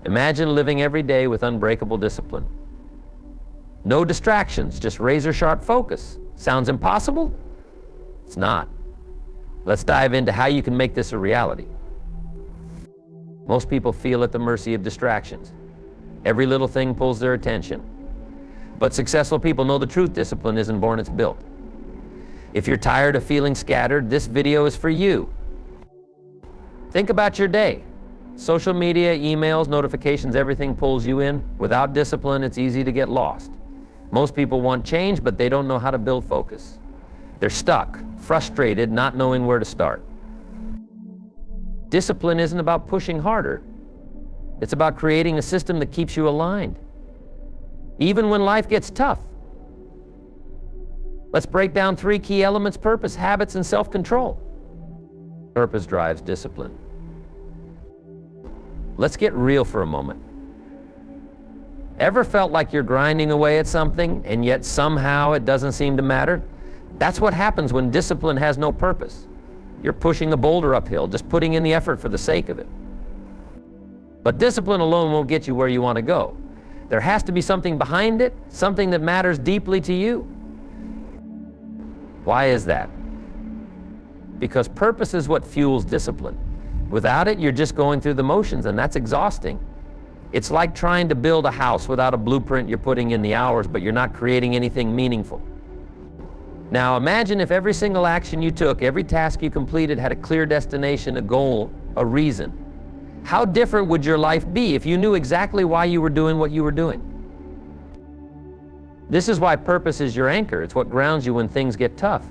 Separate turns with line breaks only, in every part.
Imagine living every day with unbreakable discipline. No distractions, just razor-sharp focus. Sounds impossible? It's not. Let's dive into how you can make this a reality. Most people feel at the mercy of distractions. Every little thing pulls their attention. But successful people know the truth: discipline isn't born, it's built. If you're tired of feeling scattered, this video is for you. Think about your day. Social media, emails, notifications, everything pulls you in. Without discipline, it's easy to get lost. Most people want change, but they don't know how to build focus. They're stuck, frustrated, not knowing where to start. Discipline isn't about pushing harder. It's about creating a system that keeps you aligned, even when life gets tough. Let's break down 3 key elements: purpose, habits, and self-control. Purpose drives discipline. Let's get real for a moment. Ever felt like you're grinding away at something and yet somehow it doesn't seem to matter? That's what happens when discipline has no purpose. You're pushing a boulder uphill, just putting in the effort for the sake of it. But discipline alone won't get you where you want to go. There has to be something behind it, something that matters deeply to you. Why is that? Because purpose is what fuels discipline. Without it, you're just going through the motions, and that's exhausting. It's like trying to build a house without a blueprint. You're putting in the hours, but you're not creating anything meaningful. Now imagine if every single action you took, every task you completed had a clear destination, a goal, a reason. How different would your life be if you knew exactly why you were doing what you were doing? This is why purpose is your anchor. It's what grounds you when things get tough.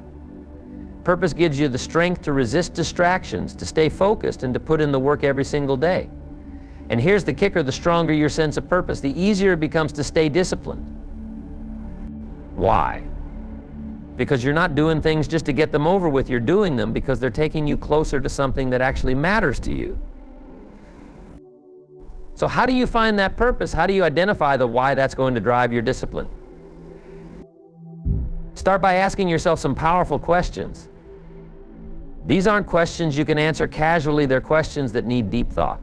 Purpose gives you the strength to resist distractions, to stay focused, and to put in the work every single day. And here's the kicker: the stronger your sense of purpose, the easier it becomes to stay disciplined. Why? Because you're not doing things just to get them over with. You're doing them because they're taking you closer to something that actually matters to you. So how do you find that purpose? How do you identify the why that's going to drive your discipline? Start by asking yourself some powerful questions. These aren't questions you can answer casually. They're questions that need deep thought.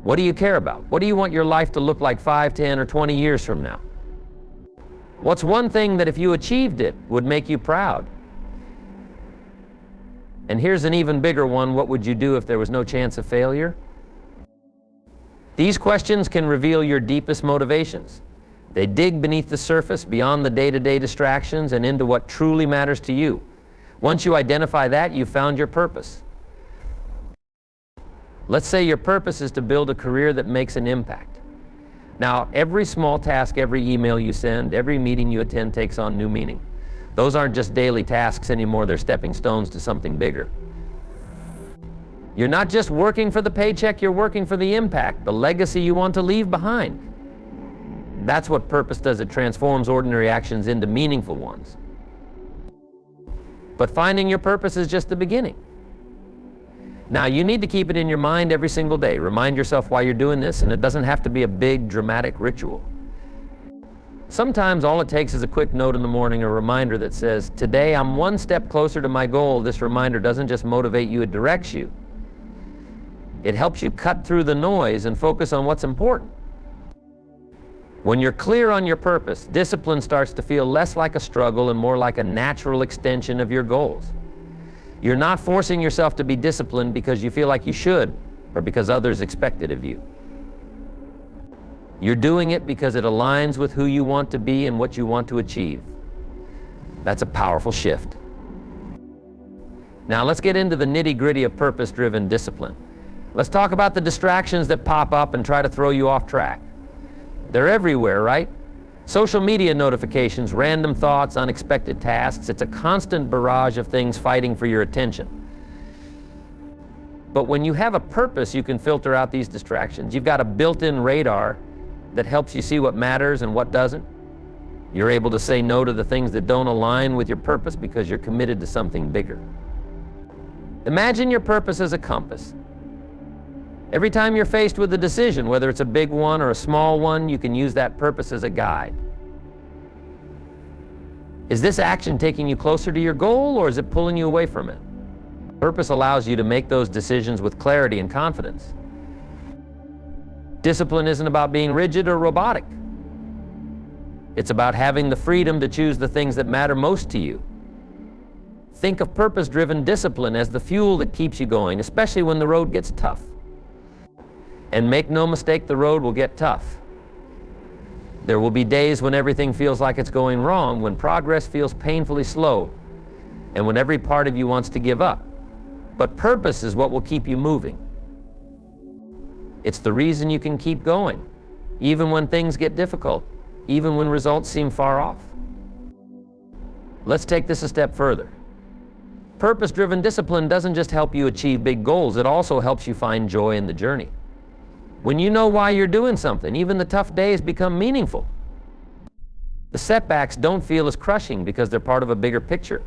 What do you care about? What do you want your life to look like 5, 10, or 20 years from now? What's one thing that if you achieved it would make you proud? And here's an even bigger one: what would you do if there was no chance of failure? These questions can reveal your deepest motivations. They dig beneath the surface, beyond the day-to-day distractions, and into what truly matters to you. Once you identify that, you've found your purpose. Let's say your purpose is to build a career that makes an impact. Now, every small task, every email you send, every meeting you attend takes on new meaning. Those aren't just daily tasks anymore, they're stepping stones to something bigger. You're not just working for the paycheck, you're working for the impact, the legacy you want to leave behind. That's what purpose does. It transforms ordinary actions into meaningful ones. But finding your purpose is just the beginning. Now, you need to keep it in your mind every single day. Remind yourself why you're doing this, and it doesn't have to be a big, dramatic ritual. Sometimes all it takes is a quick note in the morning, a reminder that says, "Today I'm one step closer to my goal." This reminder doesn't just motivate you, it directs you. It helps you cut through the noise and focus on what's important. When you're clear on your purpose, discipline starts to feel less like a struggle and more like a natural extension of your goals. You're not forcing yourself to be disciplined because you feel like you should or because others expect it of you. You're doing it because it aligns with who you want to be and what you want to achieve. That's a powerful shift. Now let's get into the nitty-gritty of purpose-driven discipline. Let's talk about the distractions that pop up and try to throw you off track. They're everywhere, right? Social media notifications, random thoughts, unexpected tasks. It's a constant barrage of things fighting for your attention. But when you have a purpose, you can filter out these distractions. You've got a built-in radar that helps you see what matters and what doesn't. You're able to say no to the things that don't align with your purpose because you're committed to something bigger. Imagine your purpose as a compass. Every time you're faced with a decision, whether it's a big one or a small one, you can use that purpose as a guide. Is this action taking you closer to your goal, or is it pulling you away from it? Purpose allows you to make those decisions with clarity and confidence. Discipline isn't about being rigid or robotic. It's about having the freedom to choose the things that matter most to you. Think of purpose-driven discipline as the fuel that keeps you going, especially when the road gets tough. And make no mistake, the road will get tough. There will be days when everything feels like it's going wrong, when progress feels painfully slow, and when every part of you wants to give up. But purpose is what will keep you moving. It's the reason you can keep going, even when things get difficult, even when results seem far off. Let's take this a step further. Purpose-driven discipline doesn't just help you achieve big goals, it also helps you find joy in the journey. When you know why you're doing something, even the tough days become meaningful. The setbacks don't feel as crushing because they're part of a bigger picture.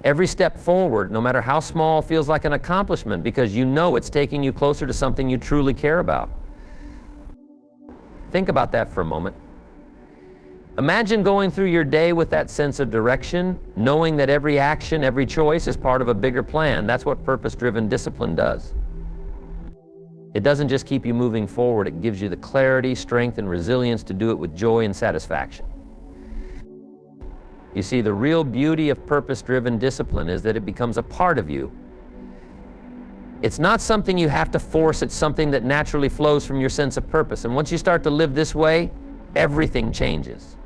Every step forward, no matter how small, feels like an accomplishment because you know it's taking you closer to something you truly care about. Think about that for a moment. Imagine going through your day with that sense of direction, knowing that every action, every choice is part of a bigger plan. That's what purpose-driven discipline does. It doesn't just keep you moving forward, it gives you the clarity, strength, and resilience to do it with joy and satisfaction. You see, the real beauty of purpose-driven discipline is that it becomes a part of you. It's not something you have to force, it's something that naturally flows from your sense of purpose. And once you start to live this way, everything changes.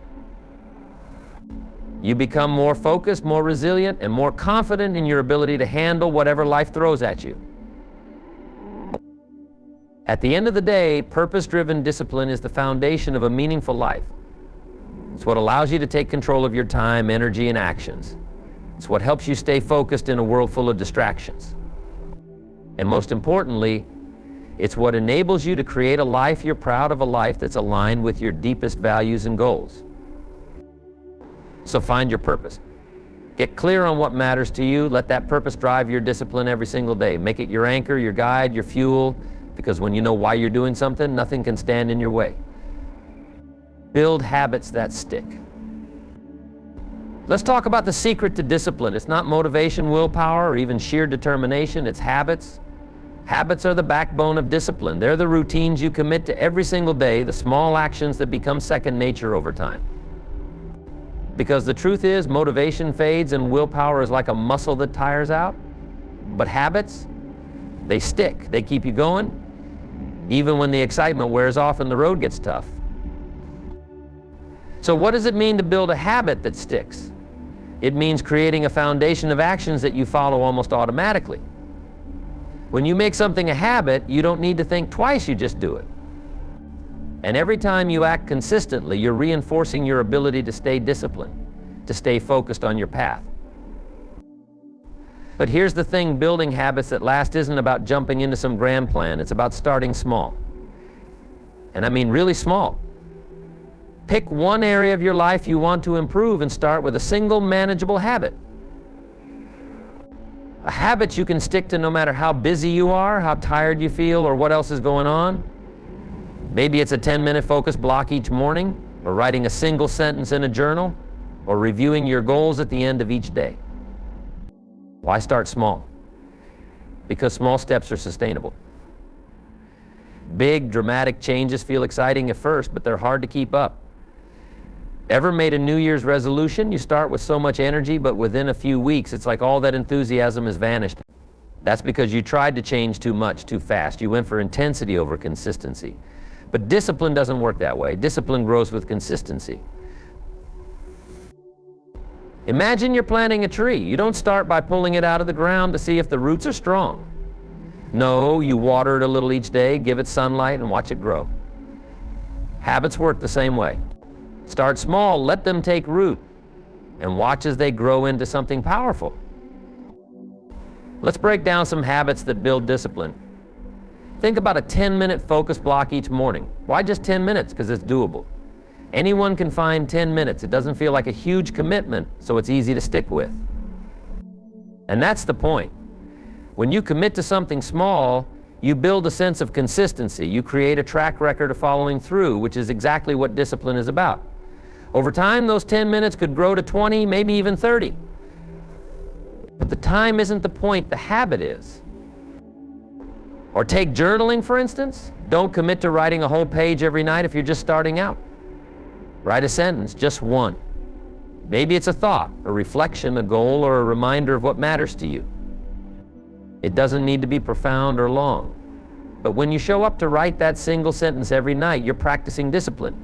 You become more focused, more resilient, and more confident in your ability to handle whatever life throws at you. At the end of the day, purpose-driven discipline is the foundation of a meaningful life. It's what allows you to take control of your time, energy, and actions. It's what helps you stay focused in a world full of distractions. And most importantly, it's what enables you to create a life you're proud of, a life that's aligned with your deepest values and goals. So find your purpose. Get clear on what matters to you. Let that purpose drive your discipline every single day. Make it your anchor, your guide, your fuel, because when you know why you're doing something, nothing can stand in your way. Build habits that stick. Let's talk about the secret to discipline. It's not motivation, willpower, or even sheer determination. It's habits. Habits are the backbone of discipline. They're the routines you commit to every single day, the small actions that become second nature over time. Because the truth is, motivation fades and willpower is like a muscle that tires out. But habits, they stick. They keep you going, even when the excitement wears off and the road gets tough. So what does it mean to build a habit that sticks? It means creating a foundation of actions that you follow almost automatically. When you make something a habit, you don't need to think twice, you just do it. And every time you act consistently, you're reinforcing your ability to stay disciplined, to stay focused on your path. But here's the thing, building habits that last isn't about jumping into some grand plan. It's about starting small. And I mean really small. Pick one area of your life you want to improve and start with a single manageable habit. A habit you can stick to no matter how busy you are, how tired you feel, or what else is going on. Maybe it's a 10-minute focus block each morning, or writing a single sentence in a journal, or reviewing your goals at the end of each day. Why start small? Because small steps are sustainable. Big, dramatic changes feel exciting at first, but they're hard to keep up. Ever made a New Year's resolution? You start with so much energy, but within a few weeks, it's like all that enthusiasm has vanished. That's because you tried to change too much, too fast. You went for intensity over consistency. But discipline doesn't work that way. Discipline grows with consistency. Imagine you're planting a tree. You don't start by pulling it out of the ground to see if the roots are strong. No, you water it a little each day, give it sunlight, and watch it grow. Habits work the same way. Start small, let them take root, and watch as they grow into something powerful. Let's break down some habits that build discipline. Think about a 10-minute focus block each morning. Why just 10 minutes? Because it's doable. Anyone can find 10 minutes. It doesn't feel like a huge commitment, so it's easy to stick with. And that's the point. When you commit to something small, you build a sense of consistency. You create a track record of following through, which is exactly what discipline is about. Over time, those 10 minutes could grow to 20, maybe even 30. But the time isn't the point, the habit is. Or take journaling, for instance. Don't commit to writing a whole page every night if you're just starting out. Write a sentence, just one. Maybe it's a thought, a reflection, a goal, or a reminder of what matters to you. It doesn't need to be profound or long. But when you show up to write that single sentence every night, you're practicing discipline.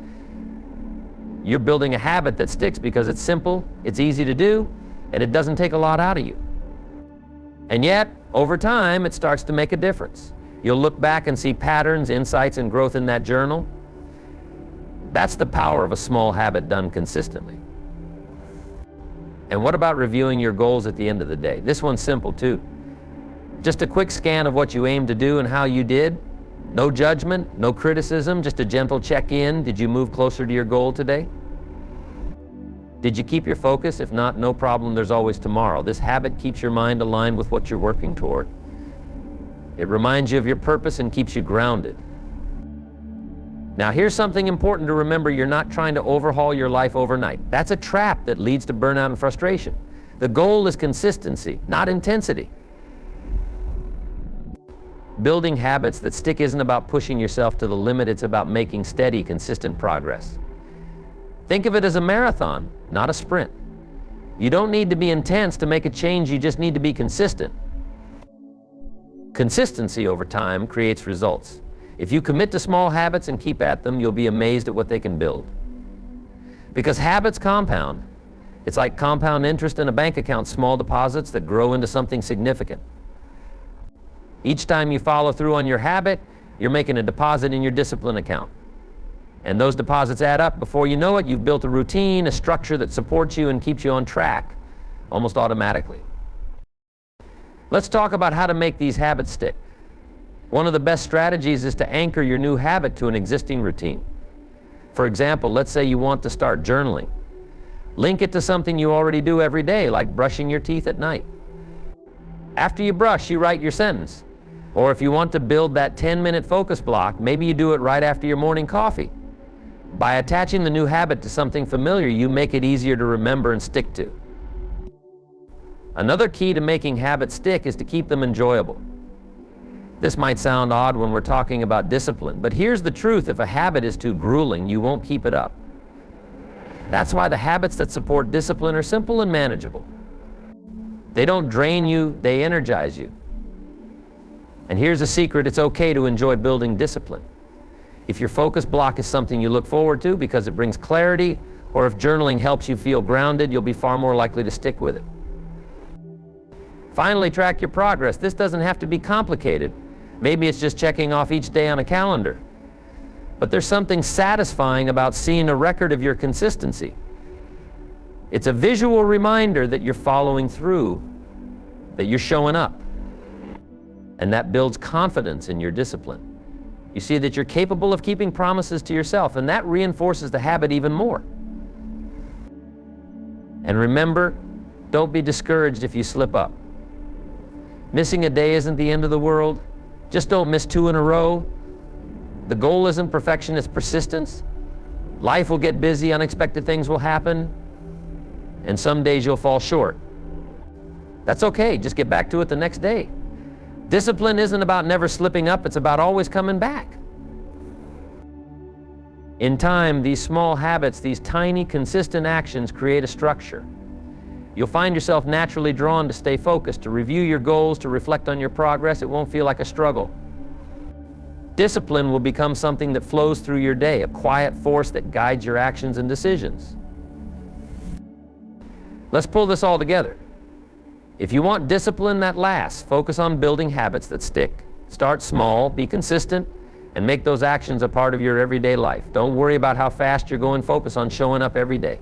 You're building a habit that sticks because it's simple, it's easy to do, and it doesn't take a lot out of you. And yet, over time, it starts to make a difference. You'll look back and see patterns, insights, and growth in that journal. That's the power of a small habit done consistently. And what about reviewing your goals at the end of the day? This one's simple too. Just a quick scan of what you aimed to do and how you did. No judgment, no criticism, just a gentle check-in. Did you move closer to your goal today? Did you keep your focus? If not, no problem, there's always tomorrow. This habit keeps your mind aligned with what you're working toward. It reminds you of your purpose and keeps you grounded. Now here's something important to remember. You're not trying to overhaul your life overnight. That's a trap that leads to burnout and frustration. The goal is consistency, not intensity. Building habits that stick isn't about pushing yourself to the limit, it's about making steady, consistent progress. Think of it as a marathon, not a sprint. You don't need to be intense to make a change, you just need to be consistent. Consistency over time creates results. If you commit to small habits and keep at them, you'll be amazed at what they can build. Because habits compound. It's like compound interest in a bank account, small deposits that grow into something significant. Each time you follow through on your habit, you're making a deposit in your discipline account. And those deposits add up. Before you know it, you've built a routine, a structure that supports you and keeps you on track, almost automatically. Let's talk about how to make these habits stick. One of the best strategies is to anchor your new habit to an existing routine. For example, let's say you want to start journaling. Link it to something you already do every day, like brushing your teeth at night. After you brush, you write your sentence. Or if you want to build that 10-minute focus block, maybe you do it right after your morning coffee. By attaching the new habit to something familiar, you make it easier to remember and stick to. Another key to making habits stick is to keep them enjoyable. This might sound odd when we're talking about discipline, but here's the truth: if a habit is too grueling, you won't keep it up. That's why the habits that support discipline are simple and manageable. They don't drain you, they energize you. And here's a secret: it's okay to enjoy building discipline. If your focus block is something you look forward to because it brings clarity, or if journaling helps you feel grounded, you'll be far more likely to stick with it. Finally, track your progress. This doesn't have to be complicated. Maybe it's just checking off each day on a calendar. But there's something satisfying about seeing a record of your consistency. It's a visual reminder that you're following through, that you're showing up. And that builds confidence in your discipline. You see that you're capable of keeping promises to yourself, and that reinforces the habit even more. And remember, don't be discouraged if you slip up. Missing a day isn't the end of the world. Just don't miss 2 in a row. The goal isn't perfection, it's persistence. Life will get busy, unexpected things will happen, and some days you'll fall short. That's okay, just get back to it the next day. Discipline isn't about never slipping up, it's about always coming back. In time, these small habits, these tiny, consistent actions create a structure. You'll find yourself naturally drawn to stay focused, to review your goals, to reflect on your progress. It won't feel like a struggle. Discipline will become something that flows through your day, a quiet force that guides your actions and decisions. Let's pull this all together. If you want discipline that lasts, focus on building habits that stick. Start small, be consistent, and make those actions a part of your everyday life. Don't worry about how fast you're going, focus on showing up every day.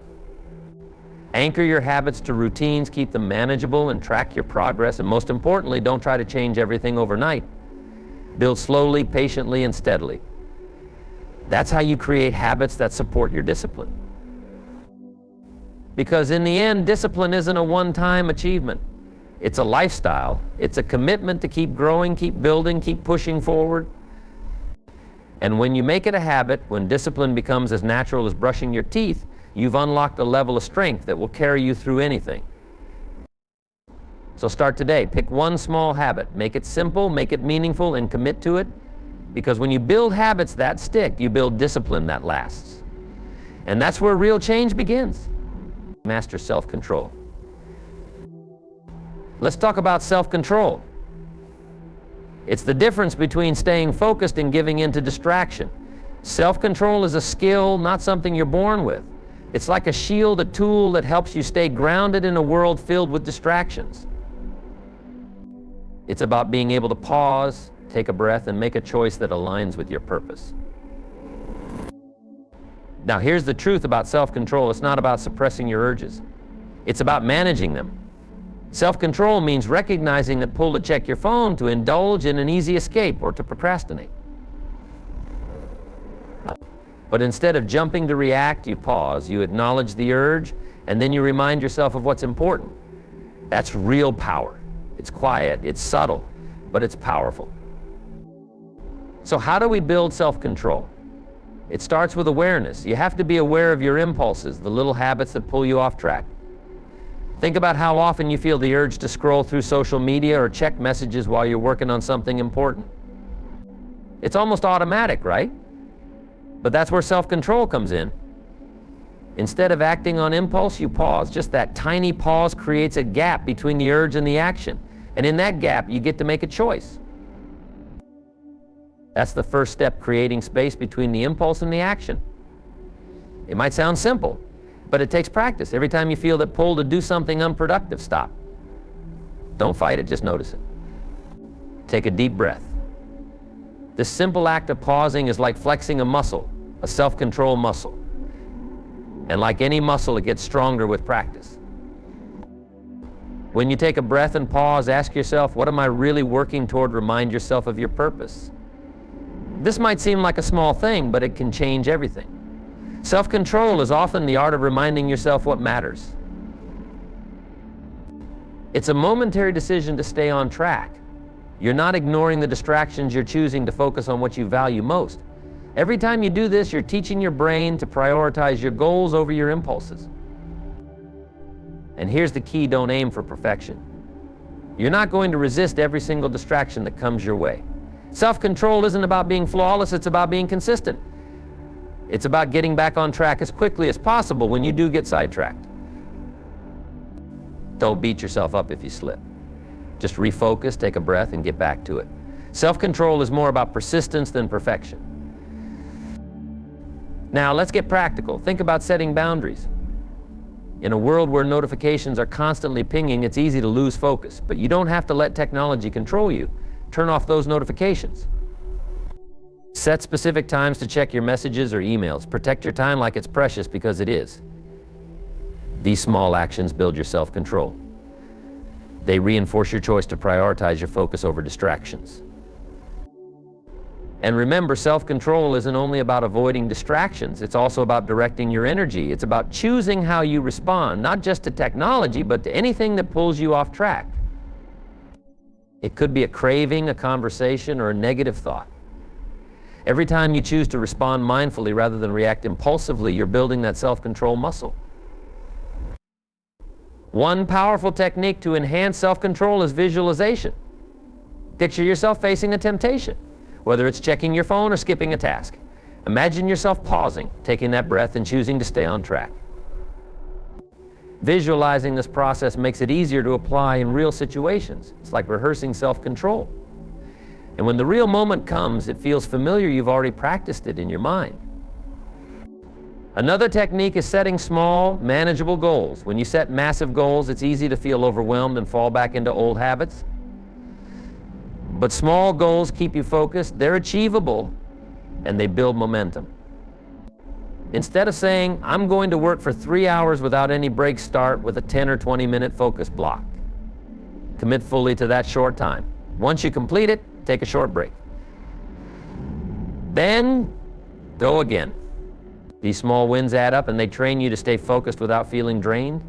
Anchor your habits to routines, keep them manageable, and track your progress. And most importantly, don't try to change everything overnight. Build slowly, patiently, and steadily. That's how you create habits that support your discipline. Because in the end, discipline isn't a one-time achievement. It's a lifestyle. It's a commitment to keep growing, keep building, keep pushing forward. And when you make it a habit, when discipline becomes as natural as brushing your teeth, you've unlocked a level of strength that will carry you through anything. So start today. Pick one small habit. Make it simple, make it meaningful, and commit to it. Because when you build habits that stick, you build discipline that lasts. And that's where real change begins. Master self-control. Let's talk about self-control. It's the difference between staying focused and giving in to distraction. Self-control is a skill, not something you're born with. It's like a shield, a tool that helps you stay grounded in a world filled with distractions. It's about being able to pause, take a breath, and make a choice that aligns with your purpose. Now, here's the truth about self-control. It's not about suppressing your urges. It's about managing them. Self-control means recognizing the pull to check your phone, to indulge in an easy escape, or to procrastinate. But instead of jumping to react, you pause, you acknowledge the urge, and then you remind yourself of what's important. That's real power. It's quiet, it's subtle, but it's powerful. So how do we build self-control? It starts with awareness. You have to be aware of your impulses, the little habits that pull you off track. Think about how often you feel the urge to scroll through social media or check messages while you're working on something important. It's almost automatic, right? But that's where self-control comes in. Instead of acting on impulse, you pause. Just that tiny pause creates a gap between the urge and the action. And in that gap, you get to make a choice. That's the first step, creating space between the impulse and the action. It might sound simple, but it takes practice. Every time you feel that pull to do something unproductive, stop. Don't fight it, just notice it. Take a deep breath. This simple act of pausing is like flexing a muscle, a self-control muscle. And like any muscle, it gets stronger with practice. When you take a breath and pause, ask yourself, what am I really working toward? Remind yourself of your purpose. This might seem like a small thing, but it can change everything. Self-control is often the art of reminding yourself what matters. It's a momentary decision to stay on track. You're not ignoring the distractions, you're choosing to focus on what you value most. Every time you do this, you're teaching your brain to prioritize your goals over your impulses. And here's the key, don't aim for perfection. You're not going to resist every single distraction that comes your way. Self-control isn't about being flawless, it's about being consistent. It's about getting back on track as quickly as possible when you do get sidetracked. Don't beat yourself up if you slip. Just refocus, take a breath, and get back to it. Self-control is more about persistence than perfection. Now, let's get practical. Think about setting boundaries. In a world where notifications are constantly pinging, it's easy to lose focus, but you don't have to let technology control you. Turn off those notifications. Set specific times to check your messages or emails. Protect your time like it's precious, because it is. These small actions build your self-control. They reinforce your choice to prioritize your focus over distractions. And remember, self-control isn't only about avoiding distractions, it's also about directing your energy. It's about choosing how you respond, not just to technology, but to anything that pulls you off track. It could be a craving, a conversation, or a negative thought. Every time you choose to respond mindfully rather than react impulsively, you're building that self-control muscle. One powerful technique to enhance self-control is visualization. Picture yourself facing a temptation, whether it's checking your phone or skipping a task. Imagine yourself pausing, taking that breath, and choosing to stay on track. Visualizing this process makes it easier to apply in real situations. It's like rehearsing self-control. And when the real moment comes, it feels familiar. You've already practiced it in your mind. Another technique is setting small, manageable goals. When you set massive goals, it's easy to feel overwhelmed and fall back into old habits. But small goals keep you focused, they're achievable, and they build momentum. Instead of saying, I'm going to work for 3 hours without any breaks, start with a 10 or 20-minute focus block. Commit fully to that short time. Once you complete it, take a short break. Then, go again. These small wins add up, and they train you to stay focused without feeling drained.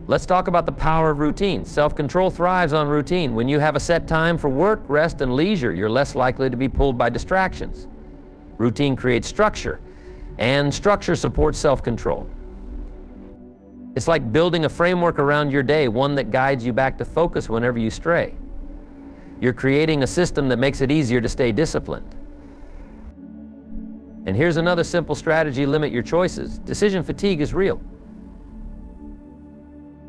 Let's talk about the power of routine. Self-control thrives on routine. When you have a set time for work, rest, and leisure, you're less likely to be pulled by distractions. Routine creates structure, and structure supports self-control. It's like building a framework around your day, one that guides you back to focus whenever you stray. You're creating a system that makes it easier to stay disciplined. And here's another simple strategy: limit your choices. Decision fatigue is real.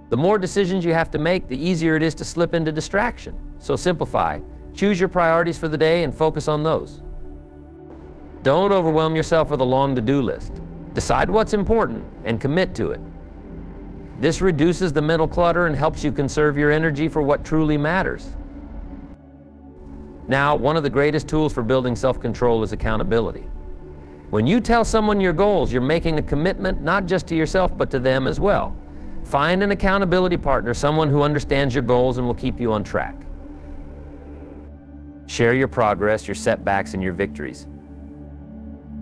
The more decisions you have to make, the easier it is to slip into distraction. So simplify. Choose your priorities for the day and focus on those. Don't overwhelm yourself with a long to-do list. Decide what's important and commit to it. This reduces the mental clutter and helps you conserve your energy for what truly matters. Now, one of the greatest tools for building self-control is accountability. When you tell someone your goals, you're making a commitment not just to yourself, but to them as well. Find an accountability partner, someone who understands your goals and will keep you on track. Share your progress, your setbacks, and your victories.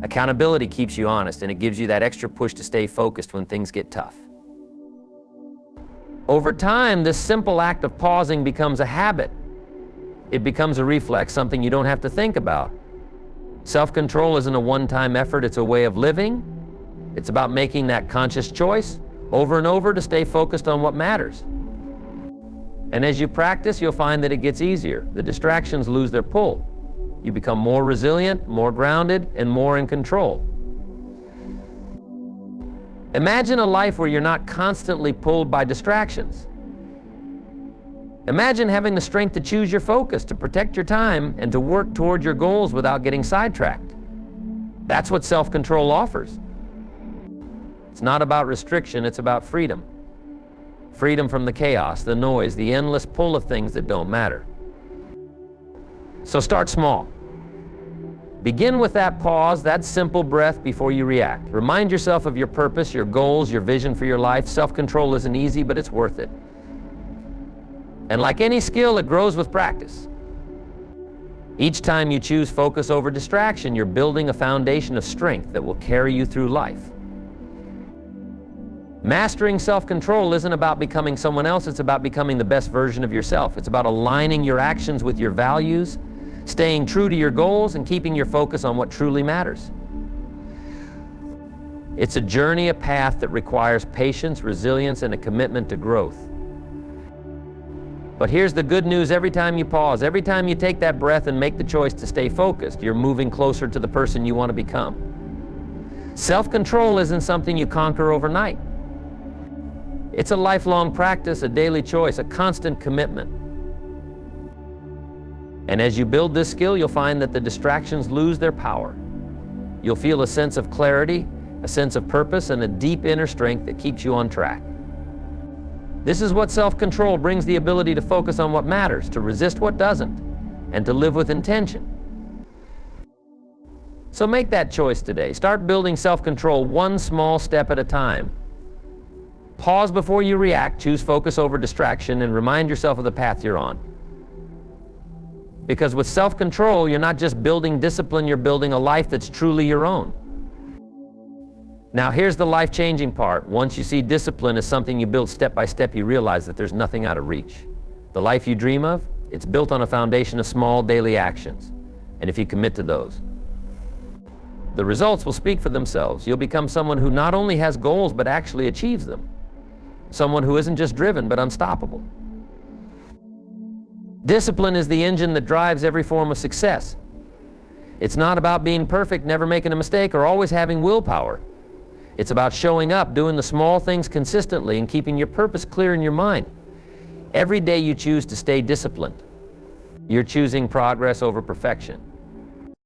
Accountability keeps you honest, and it gives you that extra push to stay focused when things get tough. Over time, this simple act of pausing becomes a habit. It becomes a reflex, something you don't have to think about. Self-control isn't a one-time effort, it's a way of living. It's about making that conscious choice over and over to stay focused on what matters. And as you practice, you'll find that it gets easier. The distractions lose their pull. You become more resilient, more grounded, and more in control. Imagine a life where you're not constantly pulled by distractions. Imagine having the strength to choose your focus, to protect your time, and to work toward your goals without getting sidetracked. That's what self-control offers. It's not about restriction, it's about freedom. Freedom from the chaos, the noise, the endless pull of things that don't matter. So start small. Begin with that pause, that simple breath before you react. Remind yourself of your purpose, your goals, your vision for your life. Self-control isn't easy, but it's worth it. And like any skill, it grows with practice. Each time you choose focus over distraction, you're building a foundation of strength that will carry you through life. Mastering self-control isn't about becoming someone else, it's about becoming the best version of yourself. It's about aligning your actions with your values, staying true to your goals, and keeping your focus on what truly matters. It's a journey, a path that requires patience, resilience, and a commitment to growth. But here's the good news: every time you pause, every time you take that breath and make the choice to stay focused, you're moving closer to the person you want to become. Self-control isn't something you conquer overnight. It's a lifelong practice, a daily choice, a constant commitment. And as you build this skill, you'll find that the distractions lose their power. You'll feel a sense of clarity, a sense of purpose, and a deep inner strength that keeps you on track. This is what self-control brings: the ability to focus on what matters, to resist what doesn't, and to live with intention. So make that choice today. Start building self-control one small step at a time. Pause before you react, choose focus over distraction, and remind yourself of the path you're on. Because with self-control, you're not just building discipline, you're building a life that's truly your own. Now here's the life-changing part. Once you see discipline as something you build step by step, you realize that there's nothing out of reach. The life you dream of, it's built on a foundation of small daily actions. And if you commit to those, the results will speak for themselves. You'll become someone who not only has goals, but actually achieves them. Someone who isn't just driven, but unstoppable. Discipline is the engine that drives every form of success. It's not about being perfect, never making a mistake, or always having willpower. It's about showing up, doing the small things consistently, and keeping your purpose clear in your mind. Every day you choose to stay disciplined, you're choosing progress over perfection.